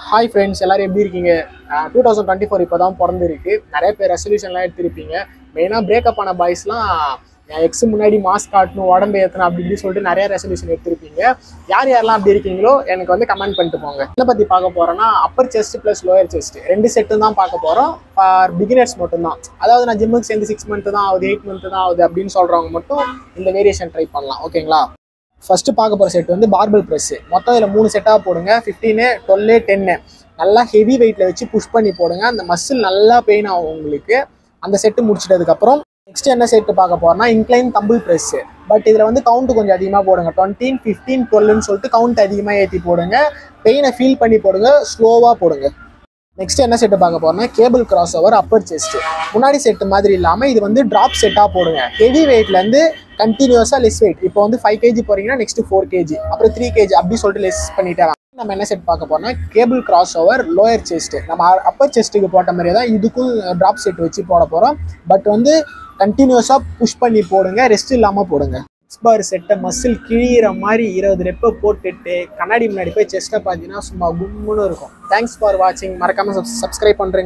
Hi friends, எல்லாரும் எப்படி இருக்கீங்க? 2024 இப்போ தான் பிறந்திருக்கு. நிறைய பேர் ரெசல்யூஷன்லாம் எடுத்திருப்பீங்க. மெயினாக பிரேக்கப் ஆன பாய்ஸ்லாம் எக்ஸ் முன்னாடி மாஸ்க் காட்டணும், உடம்பு ஏற்றணும் அப்படி இப்படி சொல்லிட்டு நிறைய ரெசல்யூஷன் எடுத்திருப்பீங்க. யார் யாரெல்லாம் அப்படி இருக்கீங்களோ எனக்கு வந்து கமெண்ட் பண்ணிட்டு போங்க. என்ன பற்றி பார்க்க போகிறோன்னா Appar chest plus lower chest ரெண்டு செட்டு தான் பார்க்க போகிறோம். ஃபார் பிகினர்ஸ் மட்டும்தான். அதாவது நான் ஜிம்முக்கு சேர்ந்து 6 மந்த் தான் ஆகுது, 8 மந்த் தான் ஆகுது அப்படின்னு சொல்கிறவங்க மட்டும் இந்த வேரியேஷன் ட்ரை பண்ணலாம். ஓகேங்களா? ஃபர்ஸ்ட் பார்க்க போகிற செட் வந்து பார்பல் ப்ரெஸ். மொத்தம் இதில் 3 செட்டாக போடுங்க. 15, 12, 10 நல்லா ஹெவி வெயிட்டில் வச்சு புஷ் பண்ணி போடுங்க. அந்த மசில் நல்லா பெயின் ஆகும் உங்களுக்கு. அந்த செட்டு முடிச்சிட்டதுக்கப்புறம் நெக்ஸ்ட் என்ன செட்டு பார்க்க போகிறோம்னா இன்க்ளைன் தம்பிள் ப்ரெஸ். பட் இதில் வந்து கவுண்ட் கொஞ்சம் அதிகமாக போடுங்க. 20, 15, 12ன்னு சொல்லிட்டு கவுண்ட் அதிகமாக ஏற்றி போடுங்க. பெயினை ஃபீல் பண்ணி போடுங்க, ஸ்லோவாக போடுங்க. நெக்ஸ்ட் என்ன செட்டு பார்க்க போறோம்னா cable cross over Appar chest. முன்னாடி செட்டு மாதிரி இல்லாமல் இது வந்து ட்ராப் செட்டாக போடுங்க. ஹெவி வெயிட்லேருந்து கண்டினியூஸாக லெஸ் வெயிட். இப்போ வந்து 5 kg போறீங்கன்னா நெக்ஸ்ட் 4 kg, அப்புறம் 3 kg அப்படி சொல்லிட்டு லெஸ் பண்ணிட்டே நம்ம என்ன செட் பார்க்க போறோம்னா cable cross over lower chest. நம்ம அப்பர் செஸ்ட்டுக்கு போட்ட மாதிரியே தான் இதுக்கும் ட்ராப் செட் வச்சு போட போகிறோம். பட் வந்து கண்டினியூஸாக புஷ் பண்ணி போடுங்க, ரெஸ்ட் இல்லாமல் போடுங்க. பார் செட்டை மசில் கிழிகிற மாதிரி 20 ரெப்பை போட்டுட்டு கண்ணாடி முன்னாடி போய் செஸ்ட்டை பார்த்தீங்கன்னா சும்மா கும்முன்னு இருக்கும். தேங்க்ஸ் ஃபார் வாட்சிங். மறக்காமல் சப்ஸ்கிரைப் பண்ணுறேங்க.